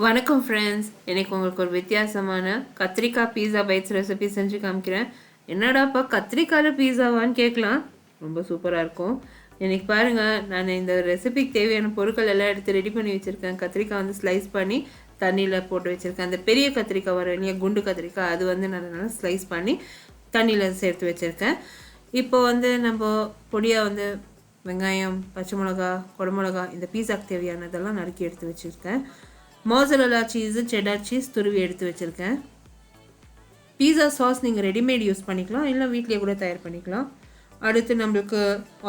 வணக்கம் ஃப்ரெண்ட்ஸ், எனக்கு உங்களுக்கு ஒரு வித்தியாசமான கத்திரிக்காய் பீஸா பைட்ஸ் ரெசிபி செஞ்சு காமிக்கிறேன். என்னடாப்பா கத்திரிக்காயில் பீஸாவான்னு கேட்கலாம். ரொம்ப சூப்பராக இருக்கும். எனக்கு பாருங்கள், நான் இந்த ரெசிபிக்கு தேவையான பொருட்கள் எல்லாம் எடுத்து ரெடி பண்ணி வச்சுருக்கேன். கத்திரிக்காய் வந்து ஸ்லைஸ் பண்ணி தண்ணியில் போட்டு வச்சுருக்கேன். அந்த பெரிய கத்திரிக்காய் வர இல்லையா, குண்டு கத்திரிக்காய், அது வந்து நான் நல்லா ஸ்லைஸ் பண்ணி தண்ணியில் சேர்த்து வச்சுருக்கேன். இப்போ வந்து நம்ம பொடியாக வந்து வெங்காயம், பச்சை மிளகா, குடமிளகா, இந்த பீஸாக்கு தேவையானதெல்லாம் நறுக்கி எடுத்து வச்சுருக்கேன். Mozzarella சீஸு, செடார் சீஸ் துருவி எடுத்து வச்சுருக்கேன். பீஸா சாஸ் நீங்கள் ரெடிமேட் யூஸ் பண்ணிக்கலாம், இல்லை வீட்லேயே கூட தயார் பண்ணிக்கலாம். அடுத்து நம்மளுக்கு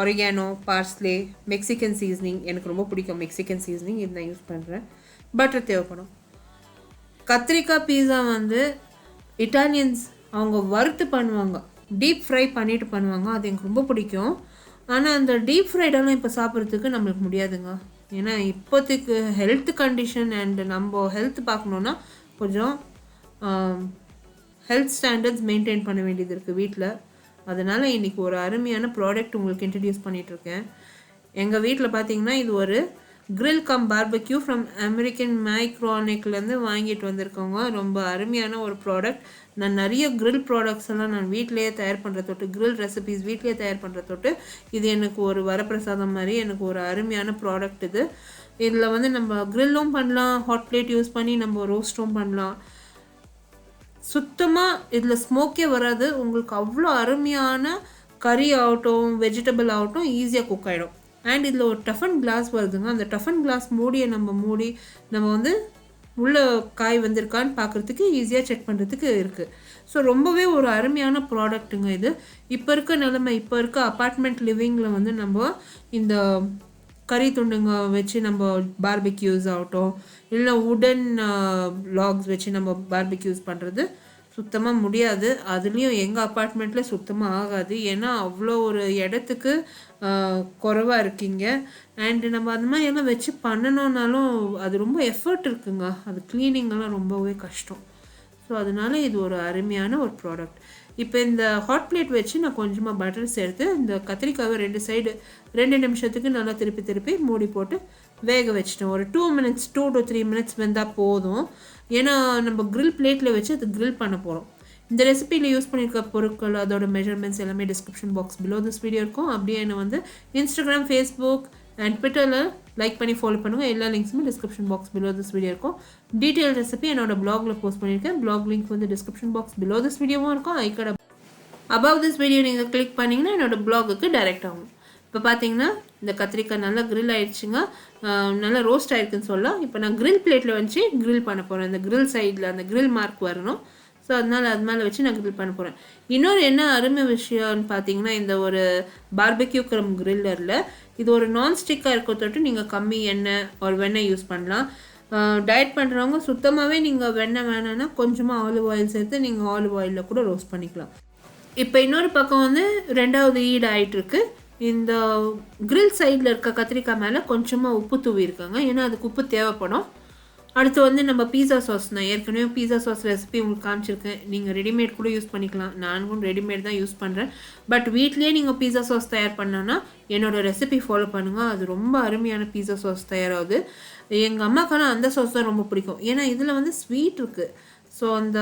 ஒரிகானோ, பார்ஸ்லே, மெக்சிகன் சீசனிங், எனக்கு ரொம்ப பிடிக்கும் மெக்சிகன் சீசனிங், இது நான் யூஸ் பண்ணுறேன். பட்டர் தேவைப்படும். கத்திரிக்காய் பீஸா வந்து இட்டாலியன்ஸ் அவங்க வறுத்து பண்ணுவாங்க, டீப் ஃப்ரை பண்ணிவிட்டு பண்ணுவாங்க. அது எனக்கு ரொம்ப பிடிக்கும். ஆனால் அந்த டீப் ஃப்ரைடெல்லாம் இப்போ சாப்பிட்றதுக்கு நம்மளுக்கு முடியாதுங்க. ஏன்னா இப்போதைக்கு ஹெல்த் கண்டிஷன் அண்ட் நம்ம ஹெல்த் பார்க்கணுன்னா கொஞ்சம் ஹெல்த் ஸ்டாண்டர்ட்ஸ் மெயின்டைன் பண்ண வேண்டியது இருக்குது வீட்டில். அதனால் இன்றைக்கி ஒரு அருமையான ப்ராடக்ட் உங்களுக்கு இன்ட்ரடியூஸ் பண்ணிகிட்ருக்கேன். எங்கள் வீட்டில் பார்த்தீங்கன்னா இது ஒரு grill cum barbecue from American மைக்ரானிக்லேருந்து வாங்கிட்டு வந்திருக்கோங்க. ரொம்ப அருமையான ஒரு ப்ராடக்ட். நான் நிறைய கிரில் ப்ராடக்ட்ஸ் எல்லாம் நான் வீட்டிலேயே தயார் பண்ணுற தொட்டு, கிரில் ரெசிபீஸ் வீட்டிலேயே தயார் பண்ணுற தொட்டு, இது எனக்கு ஒரு வரப்பிரசாதம் மாதிரி எனக்கு ஒரு அருமையான ப்ராடக்ட் இது. இதில் வந்து நம்ம கிரில்லும் பண்ணலாம், ஹாட் பிளேட் யூஸ் பண்ணி நம்ம ரோஸ்ட்டும் பண்ணலாம். சுத்தமாக இதில் ஸ்மோக்கே வராது. உங்களுக்கு அவ்வளோ அருமையான கறி ஆகட்டும், வெஜிடபிள் ஆகட்டும் ஈஸியாக குக் ஆகிடும். அண்ட் இதில் ஒரு டஃபன் கிளாஸ் வருதுங்க. அந்த டஃபன் கிளாஸ் மூடியை நம்ம வந்து உள்ளே காய் வந்திருக்கான்னு பார்க்குறதுக்கு ஈஸியாக செக் பண்ணுறதுக்கு இருக்குது. ஸோ ரொம்பவே ஒரு அருமையான ப்ராடக்ட்டுங்க இது. இப்போ இருக்க நிலைமை, இப்போ இருக்க அப்பார்ட்மெண்ட் லிவிங்கில் வந்து நம்ம இந்த கறி துண்டுங்க வச்சு நம்ம பார்பிக்யூஸ் ஆகட்டும், இல்லை உடன் லாக்ஸ் வச்சு நம்ம பார்பிக்யூஸ் பண்ணுறது சுத்தமாக முடியாது. அதுலேயும் எங்கள் அப்பார்ட்மெண்ட்டில் சுத்தமாக ஆகாது. ஏன்னா அவ்வளோ ஒரு இடத்துக்கு குறைவாக இருக்கீங்க. அண்டு நம்ம அந்த மாதிரி எல்லாம் வச்சு பண்ணணுன்னாலும் அது ரொம்ப எஃபர்ட் இருக்குங்க. அது க்ளீனிங்கெல்லாம் ரொம்பவே கஷ்டம். ஸோ அதனால இது ஒரு அருமையான ஒரு ப்ராடக்ட். இப்போ இந்த ஹாட் பிளேட் வச்சு நான் கொஞ்சமாக பட்டர் சேர்த்து இந்த கத்திரிக்காவை 2 நிமிஷத்துக்கு நல்லா திருப்பி மூடி போட்டு வேக வச்சிட்டேன். ஒரு 2 minutes 2 to 3 minutes வெந்தால் போதும். ஏன்னா நம்ம கிரில் பிளேட்டில் வச்சு அது கிரில் பண்ண போகிறோம். இந்த ரெசிபியில் யூஸ் பண்ணியிருக்க பொருட்கள், அதோட மெஷர்மெண்ட்ஸ் எல்லாமே description box below this video இருக்கும். அப்படியே என்னை வந்து இன்ஸ்டாகிராம், ஃபேஸ்புக் அண்ட் ட்விட்டரில் லைக் பண்ணி ஃபாலோ பண்ணுங்கள். எல்லா லிங்க்ஸுமே description box below this video இருக்கும். டீட்டெயில் ரெசிபி என்னோட பிளாகில் போஸ்ட் பண்ணியிருக்கேன். பிளாக் லிங்க் வந்து டிஸ்கிரிப்ஷன் பாக்ஸ் பிலோ திஸ் வீடியோவும் இருக்கும். ஐக்கட அபவ் திஸ் வீடியோ நீங்கள் கிளிக் பண்ணிங்கன்னா என்னோடய பிளாகுக்கு டைரெக்ட் ஆகும். இப்போ பார்த்தீங்கன்னா இந்த கத்திரிக்காய் நல்லா கிரில் ஆகிடுச்சுங்க, நல்லா ரோஸ்ட் ஆகிருக்குன்னு சொல்லலாம். இப்போ நான் கிரில் பிளேட்டில் வச்சு கிரில் பண்ண போகிறேன். இந்த கிரில் சைடில் அந்த கிரில் மார்க் வரணும். ஸோ அதனால் அது மேலே வச்சு நான் கிரில் பண்ண போகிறேன். இன்னொரு என்ன அருமை விஷயம்னு பார்த்தீங்கன்னா, இந்த ஒரு பார்பெக்யூ க்ரம் கிரில்லரில் இது ஒரு நான்ஸ்டிக்காக இருக்க தொட்டு நீங்கள் கம்மி எண்ணெய் ஒரு வெண்ணெய் யூஸ் பண்ணலாம். டயட் பண்ணுறவங்க சுத்தமாகவே நீங்கள் வெண்ணெய் வேணும்னா கொஞ்சமாக ஆலிவ் ஆயில் சேர்த்து நீங்கள் ஆலிவ் ஆயிலில் கூட ரோஸ்ட் பண்ணிக்கலாம். இப்போ இன்னொரு பக்கம் வந்து 2வது ஈடு ஆகிட்டுருக்கு. இந்த கிரில் சைடில் இருக்க கத்திரிக்காய் மேலே கொஞ்சமாக உப்பு தூவி இருக்காங்க, ஏன்னா அதுக்கு உப்பு தேவைப்படும். அடுத்து வந்து நம்ம பீஸா சாஸ், நான் ஏற்கனவே பீஸா சாஸ் ரெசிபி உங்களுக்கு காமிச்சிருக்கேன். நீங்கள் ரெடிமேட் கூட யூஸ் பண்ணிக்கலாம். நானும் ரெடிமேட் தான் யூஸ் பண்ணுறேன். பட் வீட்லேயே நீங்கள் பீஸா சாஸ் தயார் பண்ணோன்னா என்னோடய ரெசிபி ஃபாலோ பண்ணுங்கள். அது ரொம்ப அருமையான பீஸா சாஸ் தயாராகுது. எங்கள் அம்மாக்கான அந்த சாஸ் தான் ரொம்ப பிடிக்கும். ஏன்னா இதில் வந்து ஸ்வீட் இருக்குது, ஸோ அந்த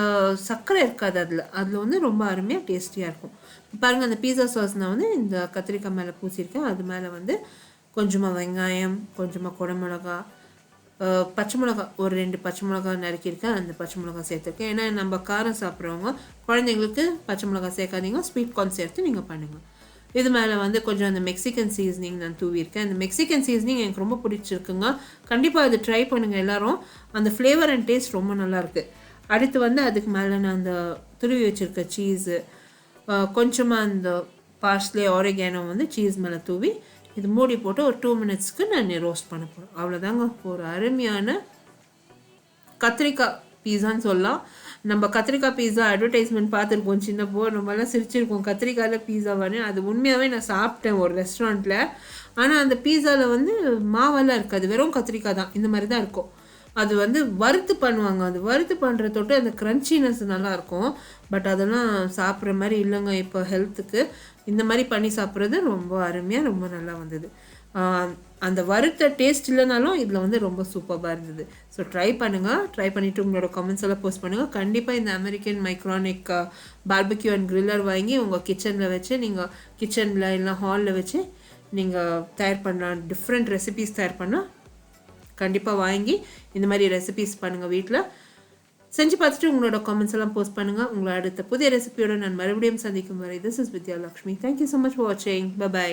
சர்க்கரை இருக்காது அதில் வந்து ரொம்ப அருமையாக டேஸ்டியாக இருக்கும். பாருங்கள், அந்த பீஸா சாஸ் நான் வந்து இந்த கத்திரிக்காய் மேலே பூசியிருக்கேன். அது மேலே வந்து கொஞ்சமாக வெங்காயம், கொஞ்சமாக குடமிளகா, பச்சை மிளகா, ஒரு 2 பச்சை மிளகா நறுக்கியிருக்கேன். அந்த பச்சை மிளகா சேர்த்துருக்கேன். ஏன்னா நம்ம காரம் சாப்பிட்றவங்க, குழந்தைங்களுக்கு பச்சை மிளகா சேர்க்காதீங்க, ஸ்வீட் கார்ன் சேர்த்து நீங்கள் பண்ணுங்கள். இது மேலே வந்து கொஞ்சம் அந்த மெக்சிகன் சீசனிங் நான் தூவியிருக்கேன். அந்த மெக்சிகன் சீசனிங் எனக்கு ரொம்ப பிடிச்சிருக்குங்க. கண்டிப்பாக அது ட்ரை பண்ணுங்கள் எல்லோரும். அந்த ஃப்ளேவர் அண்ட் டேஸ்ட் ரொம்ப நல்லாயிருக்கு. அடுத்து வந்து அதுக்கு மேலே நான் அந்த துருவி வச்சுருக்க சீஸு, கொஞ்சமாக அந்த பார்ஸ்லே, ஒரிகானோ வந்து சீஸ் மேலே தூவி இது மூடி போட்டு ஒரு 2 minutesக்கு நான் ரோஸ்ட் பண்ண போகிறேன். அவ்வளோதாங்க, ஒரு அருமையான கத்திரிக்காய் பீஸான்னு சொல்லலாம். நம்ம கத்திரிக்காய் பீஸா அட்வர்டைஸ்மெண்ட் பார்த்துருக்கோம் சின்னப்போ, நம்மளாம் சிரிச்சிருக்கோம் கத்திரிக்காயில் பீஸாவானு. அது உண்மையாகவே நான் சாப்பிட்டேன் ஒரு ரெஸ்டாரண்ட்டில். ஆனால் அந்த பீஸாவில் வந்து மாவெல்லாம் இருக்காது, வெறும் கத்திரிக்காய் தான், இந்த மாதிரி தான் இருக்கும். அது வந்து வறுத்து பண்ணுவாங்க. அது வறுத்து பண்ணுற தொட்டு அந்த க்ரன்ச்சினஸ் நல்லாயிருக்கும். பட் அதெல்லாம் சாப்பிட்ற மாதிரி இல்லைங்க இப்போ ஹெல்த்துக்கு. இந்த மாதிரி பண்ணி சாப்பிட்றது ரொம்ப அருமையாக ரொம்ப நல்லா வந்தது. அந்த வறுத்த டேஸ்ட் இல்லைனாலும் இதில் வந்து ரொம்ப சூப்பராக இருந்தது. ஸோ ட்ரை பண்ணுங்கள். ட்ரை பண்ணிவிட்டு உங்களோட கமெண்ட்ஸ் எல்லாம் போஸ்ட் பண்ணுங்கள். கண்டிப்பாக இந்த அமெரிக்கன் மைக்ரானிக் பார்பெக்யூ அண்ட் கிரில்லர் வாங்கி உங்கள் கிச்சனில் வச்சு நீங்கள் கிச்சனில் இல்லை ஹாலில் வச்சு நீங்கள் தயார் பண்ணலாம். டிஃப்ரெண்ட் ரெசிபீஸ் தயார் பண்ணால் கண்டிப்பாக வாங்கி இந்த மாதிரி ரெசிபீஸ் பண்ணுங்கள். வீட்டில் செஞ்சு பார்த்துட்டு உங்களோட கமெண்ட்ஸ் எல்லாம் போஸ்ட் பண்ணுங்கள். உங்களை அடுத்த புதிய ரெசிபியோட நான் மறுபடியும் சந்திக்கும் வரை this is Vidya Lakshmi. Thank you so much for வாட்சிங். பை.